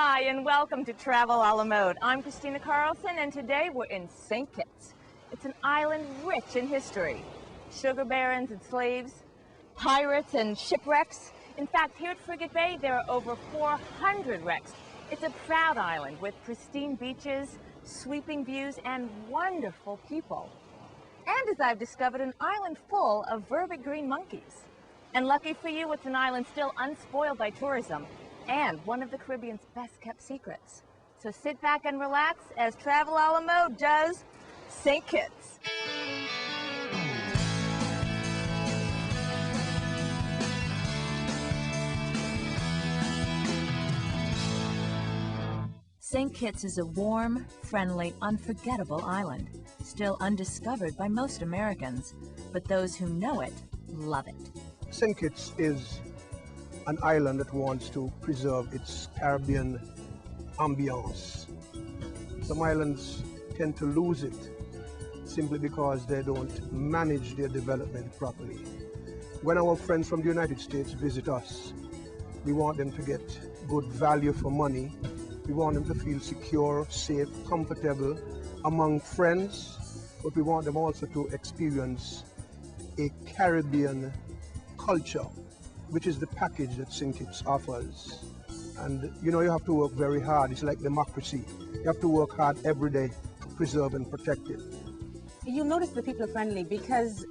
Hi, and welcome to Travel a la Mode. I'm Christina Carlson, and today we're in St. Kitts. It's an island rich in history. Sugar barons and slaves, pirates and shipwrecks. In fact, here at Frigate Bay, there are over 400 wrecks. It's a proud island with pristine beaches, sweeping views, and wonderful people. And as I've discovered, an island full of vervet green monkeys. And lucky for you, it's an island still unspoiled by tourism, and one of the Caribbean's best-kept secrets. So sit back and relax as Travel a la Mode does St. Kitts. St. Kitts is a warm, friendly, unforgettable island, still undiscovered by most Americans, but those who know it love it. St. Kitts is an island that wants to preserve its Caribbean ambiance. Some islands tend to lose it simply because they don't manage their development properly. When our friends from the United States visit us, we want them to get good value for money. We want them to feel secure, safe, comfortable among friends, but we want them also to experience a Caribbean culture, which is the package that St. Kitts offers. And you know, you have to work very hard. It's like democracy. You have to work hard every day to preserve and protect it. You'll notice the people are friendly because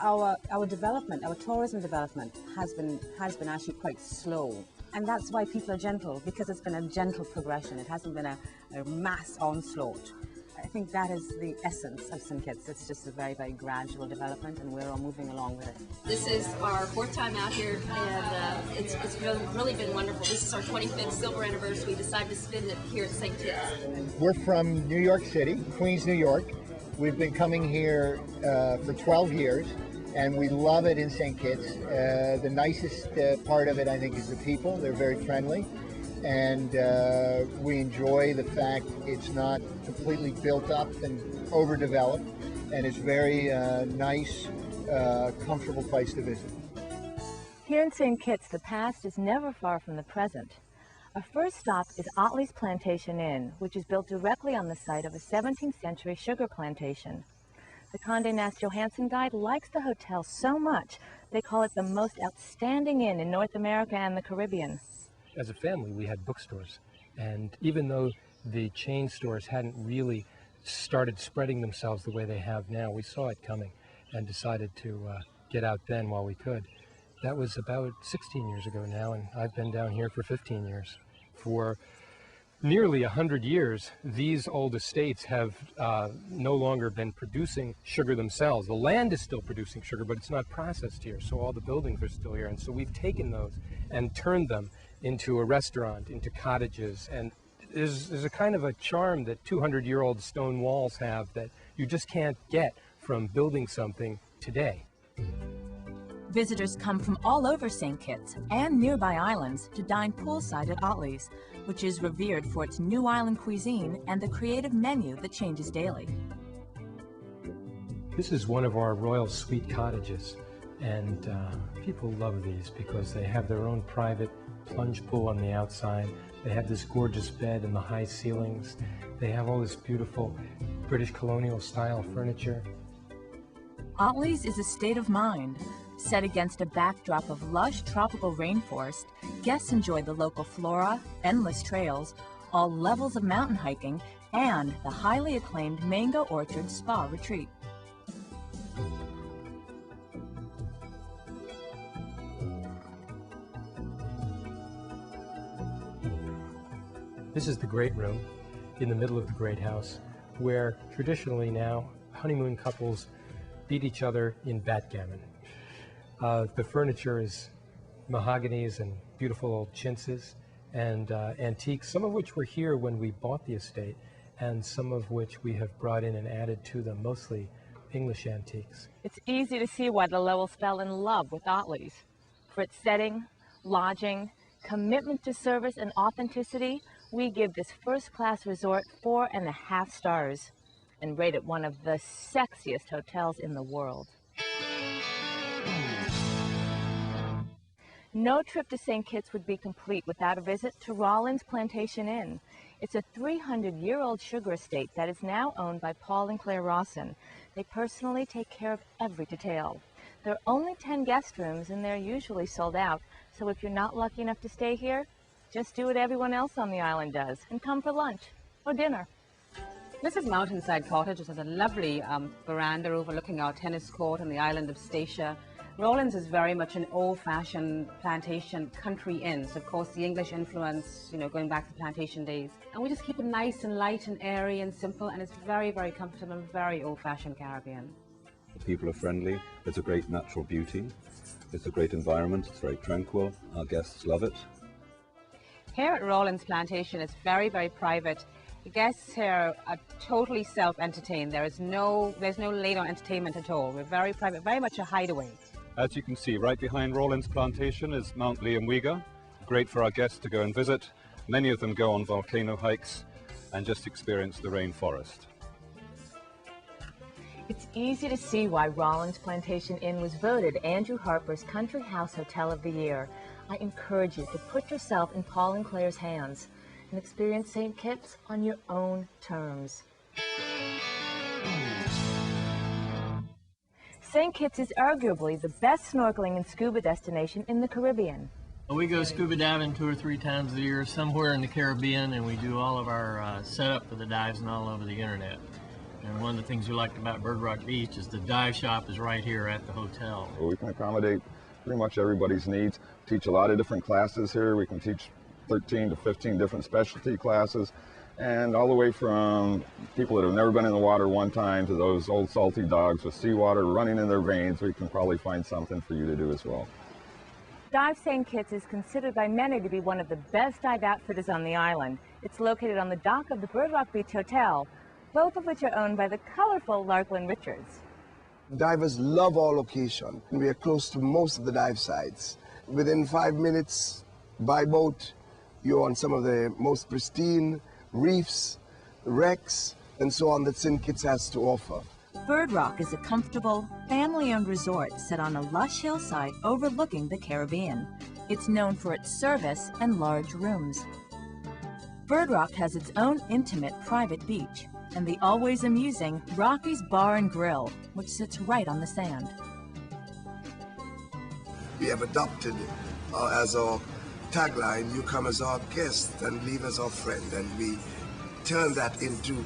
our development, our tourism development has been actually quite slow. And that's why people are gentle, because it's been a gentle progression. It hasn't been a mass onslaught. I think that is the essence of St. Kitts. It's just a very, very gradual development, and we're all moving along with it. This is our fourth time out here, and it's really been wonderful. This is our 25th silver anniversary. We decided to spend it here at St. Kitts. We're from New York City, Queens, New York. We've been coming here for 12 years, and we love it in St. Kitts. The nicest part of it, I think, is the people. They're very friendly. And we enjoy the fact it's not completely built up and overdeveloped, and it's very nice, comfortable place to visit. Here in St. Kitts, the past is never far from the present. Our first stop is Rollins Plantation Inn, which is built directly on the site of a 17th century sugar plantation. The Condé Nast Johansson Guide likes the hotel so much, they call it the most outstanding inn in North America and the Caribbean. As a family, we had bookstores, and even though the chain stores hadn't really started spreading themselves the way they have now, we saw it coming and decided to get out then while we could. That was about 16 years ago now, and I've been down here for 15 years. For nearly 100 years, these old estates have no longer been producing sugar themselves. The land is still producing sugar, but it's not processed here, so all the buildings are still here. And so we've taken those and turned them into a restaurant, into cottages, and there's a kind of a charm that 200-year-old stone walls have that you just can't get from building something today. Visitors come from all over St. Kitts and nearby islands to dine poolside at Rollins, which is revered for its new island cuisine and the creative menu that changes daily. This is one of our royal suite cottages, and people love these because they have their own private plunge pool on the outside. They have this gorgeous bed and the high ceilings. They have all this beautiful British colonial style furniture. Rollins is a state of mind. Set against a backdrop of lush tropical rainforest, guests enjoy the local flora, endless trails, all levels of mountain hiking, and the highly acclaimed Mango Orchard Spa Retreat. This is the Great Room in the middle of the Great House, where traditionally now honeymoon couples beat each other in backgammon. The furniture is mahoganies and beautiful old chintzes and antiques, some of which were here when we bought the estate, and some of which we have brought in and added to them, mostly English antiques. It's easy to see why the Lowells fell in love with Rollins. For its setting, lodging, commitment to service, and authenticity, we give this first-class resort 4.5 stars and rate it one of the sexiest hotels in the world. No trip to St. Kitts would be complete without a visit to Rollins Plantation Inn. It's a 300-year-old sugar estate that is now owned by Paul and Claire Rawson. They personally take care of every detail. There are only 10 guest rooms and they're usually sold out, so if you're not lucky enough to stay here, just do what everyone else on the island does and come for lunch or dinner. This is Mountainside Cottage. It has a lovely veranda overlooking our tennis court on the island of Statia. Rollins is very much an old-fashioned plantation country inn. So, of course, the English influence, you know, going back to plantation days. And we just keep it nice and light and airy and simple, and it's very, very comfortable and very old-fashioned Caribbean. The people are friendly. There's a great natural beauty. It's a great environment. It's very tranquil. Our guests love it. Here at Rollins Plantation, it's very, very private. The guests here are totally self-entertained. There's no late-on entertainment at all. We're very private, very much a hideaway. As you can see, right behind Rollins Plantation is Mount Liamwiga. Great for our guests to go and visit. Many of them go on volcano hikes and just experience the rainforest. It's easy to see why Rollins Plantation Inn was voted Andrew Harper's Country House Hotel of the Year. I encourage you to put yourself in Paul and Claire's hands and experience St. Kitts on your own terms. St. Kitts is arguably the best snorkeling and scuba destination in the Caribbean. We go scuba diving 2 or 3 times a year somewhere in the Caribbean, and we do all of our setup for the dives and all over the internet. And one of the things we liked about Bird Rock Beach is the dive shop is right here at the hotel. Well, we can accommodate pretty much everybody's needs. Teach a lot of different classes here. We can teach 13 to 15 different specialty classes, and all the way from people that have never been in the water one time to those old salty dogs with seawater running in their veins. We can probably find something for you to do as well. Dive St. Kitts is considered by many to be one of the best dive outfitters on the island. It's located on the dock of the Bird Rock Beach Hotel, both of which are owned by the colorful Larkland Richards. Divers love our location. We are close to most of the dive sites. Within 5 minutes by boat, you're on some of the most pristine reefs, wrecks, and so on that St. Kitts has to offer. Bird Rock is a comfortable, family-owned resort set on a lush hillside overlooking the Caribbean. It's known for its service and large rooms. Bird Rock has its own intimate private beach and the always amusing Rocky's Bar and Grill, which sits right on the sand. We have adopted as our tagline, you come as our guest and leave as our friend, and we turn that into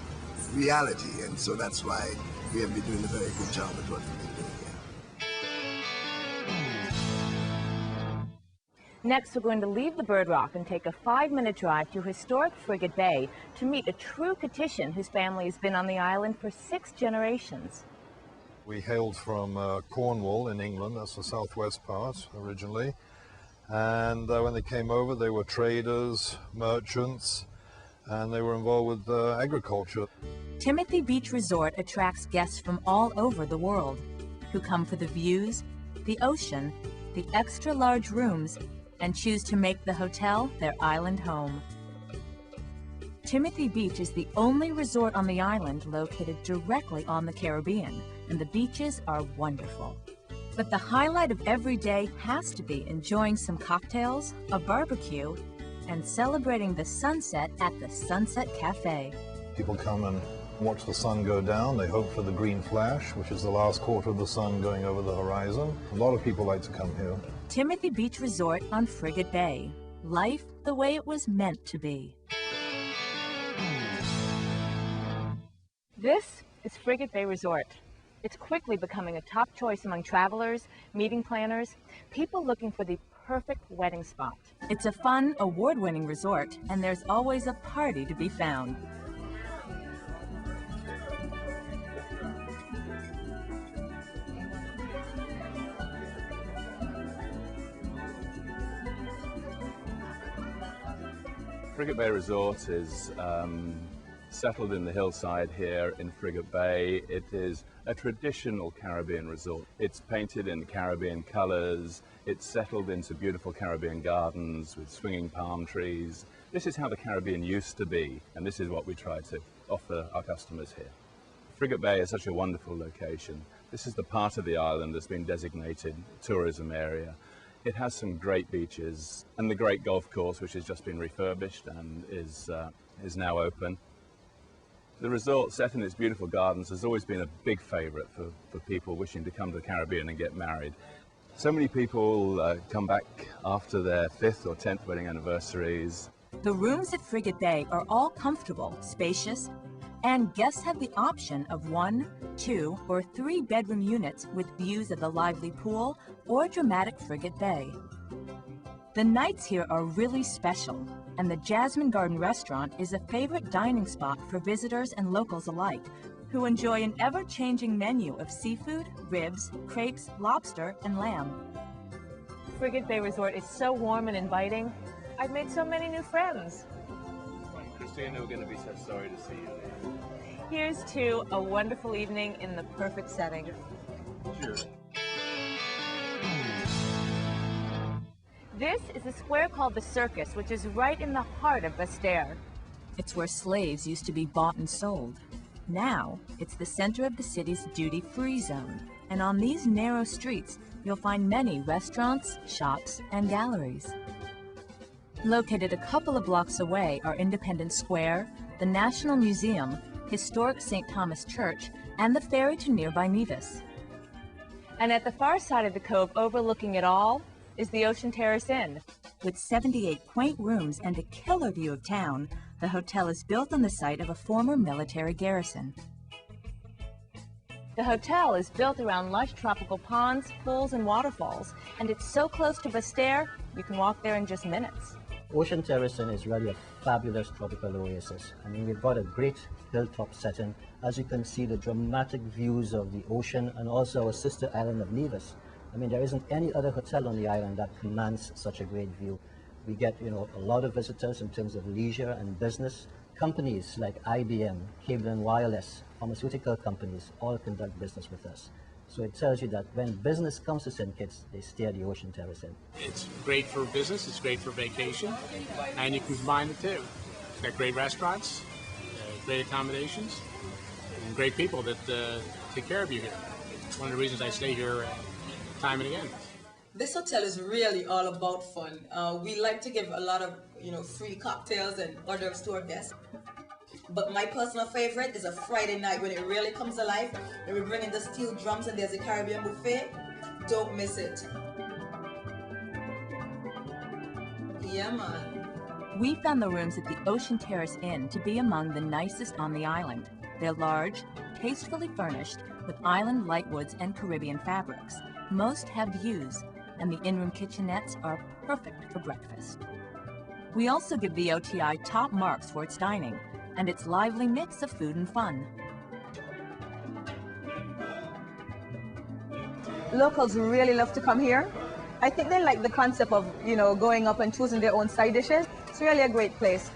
reality, and so that's why we have been doing a very good job at what we've been doing here. Next, we're going to leave the Bird Rock and take a 5-minute drive to historic Frigate Bay to meet a true Kittitian whose family has been on the island for 6 generations. We hailed from Cornwall in England. That's the southwest part originally. And when they came over, they were traders, merchants, and they were involved with agriculture. Timothy Beach Resort attracts guests from all over the world who come for the views, the ocean, the extra large rooms, and choose to make the hotel their island home. Timothy Beach is the only resort on the island located directly on the Caribbean, and the beaches are wonderful. But the highlight of every day has to be enjoying some cocktails, a barbecue, and celebrating the sunset at the Sunset Cafe. People come and watch the sun go down. They hope for the green flash, which is the last quarter of the sun going over the horizon. A lot of people like to come here. Timothy Beach Resort on Frigate Bay. Life the way it was meant to be. This is Frigate Bay Resort. It's quickly becoming a top choice among travelers, meeting planners, people looking for the perfect wedding spot. It's a fun, award-winning resort, and there's always a party to be found. Frigate Bay Resort is settled in the hillside here in Frigate Bay. It is a traditional Caribbean resort. It's painted in Caribbean colors. It's settled into beautiful Caribbean gardens with swinging palm trees. This is how the Caribbean used to be, and this is what we try to offer our customers here. Frigate Bay is such a wonderful location. This is the part of the island that's been designated tourism area. It has some great beaches and the great golf course, which has just been refurbished and is now open. The resort, set in its beautiful gardens, has always been a big favourite for people wishing to come to the Caribbean and get married. So many people come back after their 5th or 10th wedding anniversaries. The rooms at Frigate Bay are all comfortable, spacious, and guests have the option of 1, 2, or 3 bedroom units with views of the lively pool or dramatic Frigate Bay. The nights here are really special, and the Jasmine Garden restaurant is a favorite dining spot for visitors and locals alike, who enjoy an ever-changing menu of seafood, ribs, crepes, lobster, and lamb. Frigate Bay Resort is so warm and inviting. I've made so many new friends. Christina, we're going to be so sorry to see you. Here's to a wonderful evening in the perfect setting. Cheers. This is a square called the Circus, which is right in the heart of Bastere. It's where slaves used to be bought and sold. Now, it's the center of the city's duty-free zone, and on these narrow streets, you'll find many restaurants, shops, and galleries. Located a couple of blocks away are Independence Square, the National Museum, historic St. Thomas Church, and the ferry to nearby Nevis. And at the far side of the cove, overlooking it all, is the Ocean Terrace Inn. With 78 quaint rooms and a killer view of town, the hotel is built on the site of a former military garrison. The hotel is built around lush tropical ponds, pools, and waterfalls, and it's so close to Bastere, you can walk there in just minutes. Ocean Terrace Inn is really a fabulous tropical oasis. I mean, we've got a great hilltop setting. As you can see, the dramatic views of the ocean and also our sister island of Nevis. I mean, there isn't any other hotel on the island that commands such a great view. We get, a lot of visitors in terms of leisure and business. Companies like IBM, Cable and Wireless, pharmaceutical companies, all conduct business with us. So it tells you that when business comes to St. Kitts, they stay at the Ocean Terrace Inn. It's great for business, it's great for vacation, and you can combine the two. It's got great restaurants, great accommodations, and great people that take care of you here. It's one of the reasons I stay here time and again. This hotel is really all about fun. We like to give a lot of, free cocktails and hors d'oeuvres to our guests. But my personal favorite is a Friday night when it really comes alive. And we bring in the steel drums and there's a Caribbean buffet. Don't miss it. Yeah, man. We found the rooms at the Ocean Terrace Inn to be among the nicest on the island. They're large, tastefully furnished, with island lightwoods and Caribbean fabrics. Most have views, and the in-room kitchenettes are perfect for breakfast. We also give the OTI top marks for its dining and its lively mix of food and fun. Locals really love to come here. I think they like the concept of, going up and choosing their own side dishes. It's really a great place.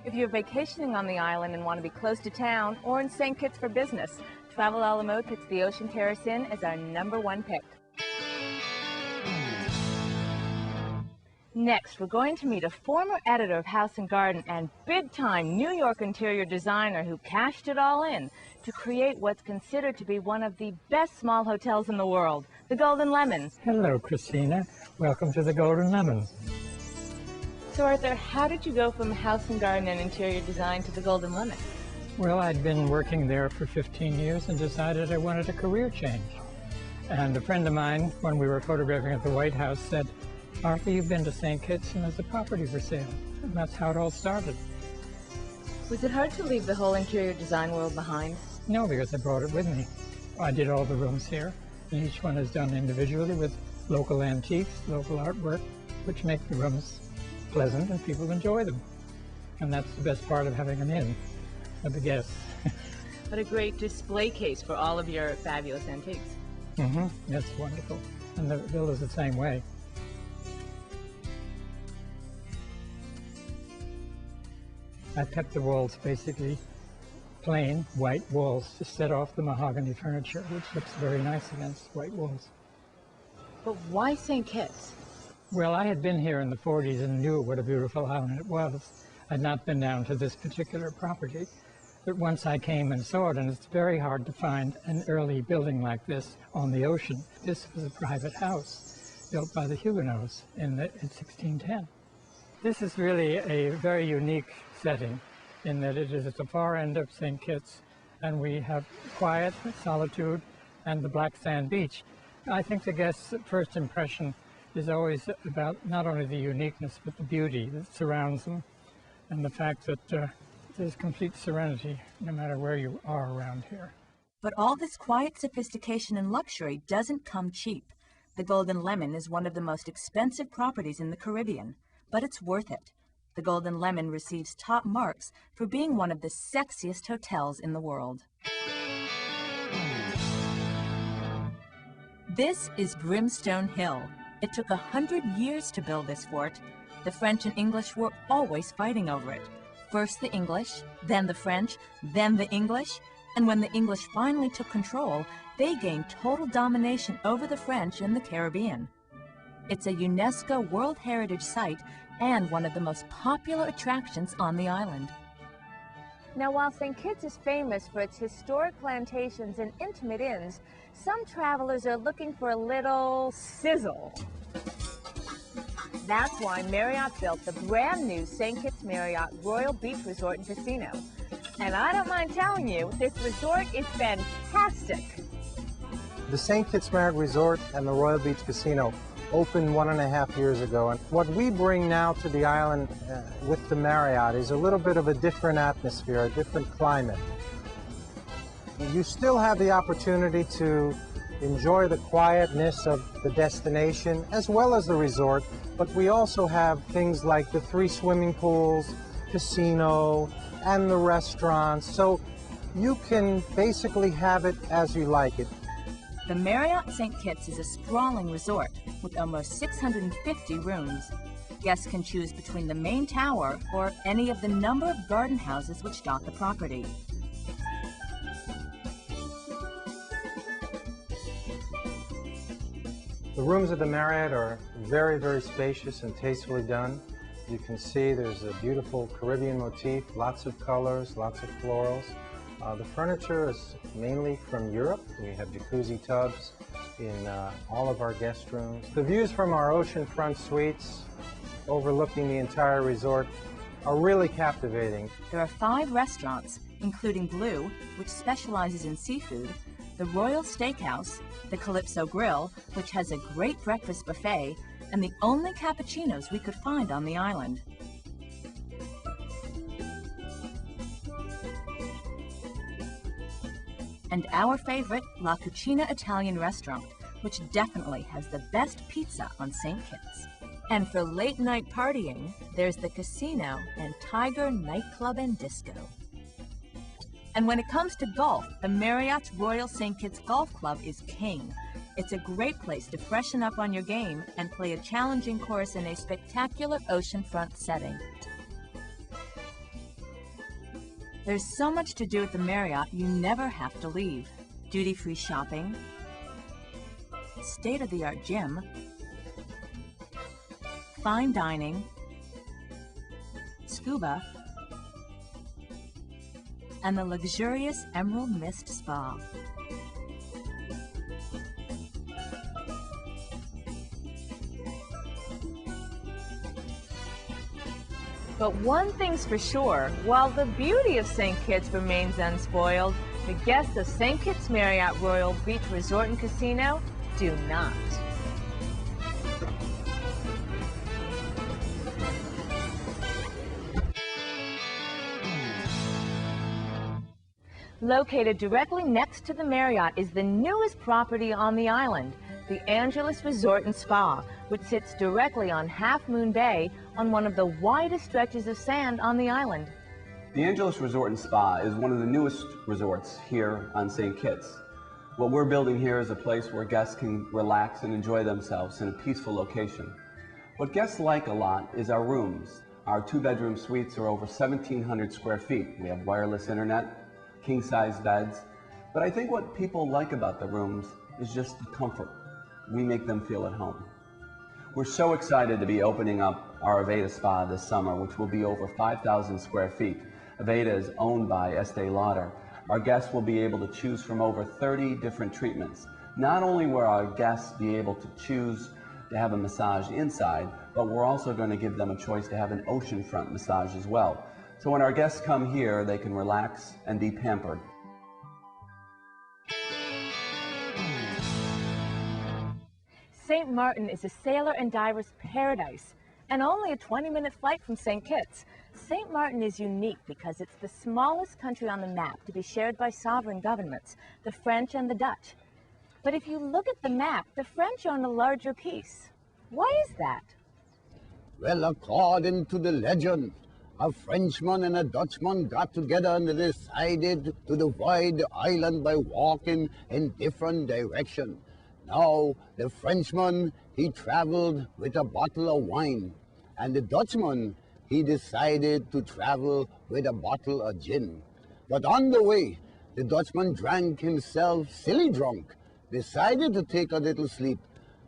If you're vacationing on the island and want to be close to town or in St. Kitts for business, Travel a la Mode picks the Ocean Terrace Inn as our #1 pick. Next, we're going to meet a former editor of House & Garden and big-time New York interior designer who cashed it all in to create what's considered to be one of the best small hotels in the world, the Golden Lemon. Hello, Christina. Welcome to the Golden Lemon. So, Arthur, how did you go from House & Garden and interior design to the Golden Lemon? Well, I'd been working there for 15 years and decided I wanted a career change. And a friend of mine, when we were photographing at the White House, said, Arthur, you've been to St. Kitts and there's a property for sale. And that's how it all started. Was it hard to leave the whole interior design world behind? No, because I brought it with me. I did all the rooms here, and each one is done individually with local antiques, local artwork, which make the rooms pleasant and people enjoy them. And that's the best part of having an inn, of the guests. What a great display case for all of your fabulous antiques. Mm-hmm. That's wonderful. And the villa's the same way. I kept the walls basically plain white walls to set off the mahogany furniture, which looks very nice against white walls. But why St. Kitts? Well, I had been here in the 40s and knew what a beautiful island it was. I'd not been down to this particular property, but once I came and saw it, and it's very hard to find an early building like this on the ocean. This was a private house. built by the Huguenots in 1610. This is really a very unique setting in that it is at the far end of St. Kitts, and we have quiet, solitude, and the black sand beach. I think the guest's first impression is always about not only the uniqueness, but the beauty that surrounds them, and the fact that there's complete serenity no matter where you are around here. But all this quiet sophistication and luxury doesn't come cheap. The Golden Lemon is one of the most expensive properties in the Caribbean, but it's worth it. The Golden Lemon receives top marks for being one of the sexiest hotels in the world. This is Brimstone Hill. It took 100 years to build this fort. The French and English were always fighting over it. First the English, then the French, then the English, and when the English finally took control, they gained total domination over the French in the Caribbean. It's a UNESCO World Heritage Site and one of the most popular attractions on the island. Now, while St. Kitts is famous for its historic plantations and intimate inns, some travelers are looking for a little sizzle. That's why Marriott built the brand new St. Kitts Marriott Royal Beach Resort and Casino. And I don't mind telling you, this resort is fantastic. The St. Kitts Marriott Resort and the Royal Beach Casino opened 1.5 years ago. And what we bring now to the island with the Marriott is a little bit of a different atmosphere, a different climate. You still have the opportunity to enjoy the quietness of the destination as well as the resort, but we also have things like the 3 swimming pools, casino, and the restaurants, so you can basically have it as you like it. The Marriott St. Kitts is a sprawling resort with almost 650 rooms. Guests can choose between the main tower or any of the number of garden houses which dot the property. The rooms at the Marriott are very, very spacious and tastefully done. You can see there's a beautiful Caribbean motif, lots of colors, lots of florals. The furniture is mainly from Europe. We have jacuzzi tubs in all of our guest rooms. The views from our oceanfront suites overlooking the entire resort are really captivating. There are 5 restaurants, including Blue, which specializes in seafood, the Royal Steakhouse, the Calypso Grill, which has a great breakfast buffet, and the only cappuccinos we could find on the island. And our favorite, La Cucina Italian restaurant, which definitely has the best pizza on St. Kitts. And for late night partying, there's the Casino and Tiger Nightclub and Disco. And when it comes to golf, the Marriott's Royal St. Kitts Golf Club is king. It's a great place to freshen up on your game and play a challenging course in a spectacular oceanfront setting. There's so much to do at the Marriott, you never have to leave. Duty-free shopping, state-of-the-art gym, fine dining, scuba, and the luxurious Emerald Mist Spa. But one thing's for sure, while the beauty of St. Kitts remains unspoiled, the guests of St. Kitts Marriott Royal Beach Resort and Casino do not. Located directly next to the Marriott is the newest property on the island, the Angeles Resort and Spa, which sits directly on Half Moon Bay on one of the widest stretches of sand on the island. The Angeles Resort and Spa is one of the newest resorts here on St. Kitts. What we're building here is a place where guests can relax and enjoy themselves in a peaceful location. What guests like a lot is our rooms. Our 2-bedroom suites are over 1,700 square feet. We have wireless internet, king-size beds, but I think what people like about the rooms is just the comfort. We make them feel at home. We're so excited to be opening up our Aveda Spa this summer, which will be over 5,000 square feet. Aveda is owned by Estee Lauder. Our guests will be able to choose from over 30 different treatments. Not only will our guests be able to choose to have a massage inside, but we're also going to give them a choice to have an oceanfront massage as well. So when our guests come here, they can relax and be pampered. St. Martin is a sailor and diver's paradise, and only a 20-minute flight from St. Kitts. St. Martin is unique because it's the smallest country on the map to be shared by sovereign governments, the French and the Dutch. But if you look at the map, the French own a larger piece. Why is that? Well, according to the legend, a Frenchman and a Dutchman got together and decided to divide the island by walking in different directions. Now, the Frenchman, he traveled with a bottle of wine, and the Dutchman, he decided to travel with a bottle of gin. But on the way, the Dutchman drank himself silly drunk, decided to take a little sleep,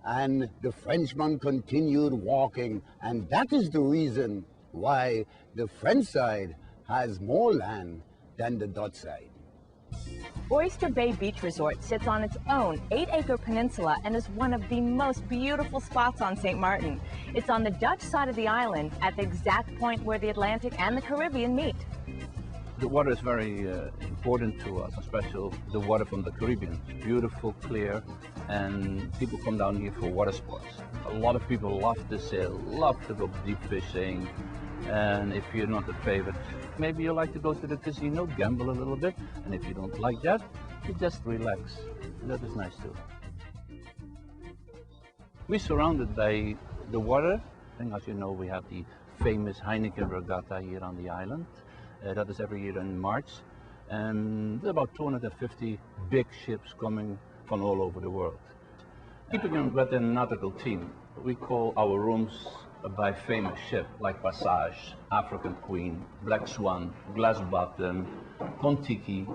and the Frenchman continued walking, and that is the reason why the French side has more land than the Dutch side. Oyster Bay Beach Resort sits on its own 8-acre peninsula and is one of the most beautiful spots on St. Martin. It's on the Dutch side of the island at the exact point where the Atlantic and the Caribbean meet. The water is very important to us, especially the water from the Caribbean. It's beautiful, clear, and people come down here for water sports. A lot of people love to sail, love to go deep fishing, and if you're not a favorite, maybe you like to go to the casino, gamble a little bit, and if you don't like that, you just relax. That is nice too. We're surrounded by the water, and as you know, we have the famous Heineken Regatta here on the island. That is every year in March, and there are about 250 big ships coming from all over the world. Keeping with the nautical theme, we call our rooms by famous ship like Passage, African Queen, Black Swan, Glass Bottom, Kon-Tiki,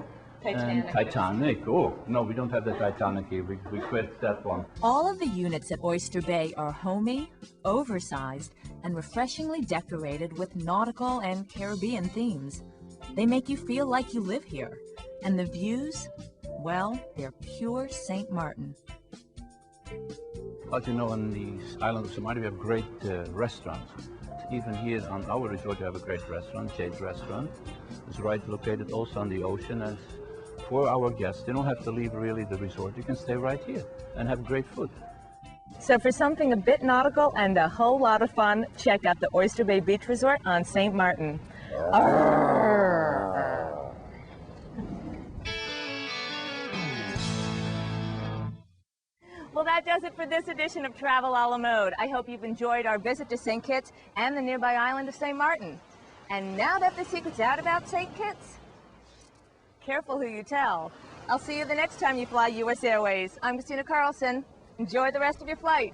and Titanic. Oh, no, we don't have the Titanic here. We quit that one. All of the units at Oyster Bay are homey, oversized, and refreshingly decorated with nautical and Caribbean themes. They make you feel like you live here. And the views, well, they're pure St. Martin. As you know, on the island of St. Martin, we have great restaurants. Even here on our resort, we have a great restaurant, Jade's Restaurant. It's right located also on the ocean. And for our guests, they don't have to leave really the resort. You can stay right here and have great food. So for something a bit nautical and a whole lot of fun, check out the Oyster Bay Beach Resort on St. Martin. Well, that does it for this edition of Travel a la Mode. I hope you've enjoyed our visit to St. Kitts and the nearby island of St. Martin. And now that the secret's out about St. Kitts, careful who you tell. I'll see you the next time you fly U.S. Airways. I'm Christina Carlson. Enjoy the rest of your flight.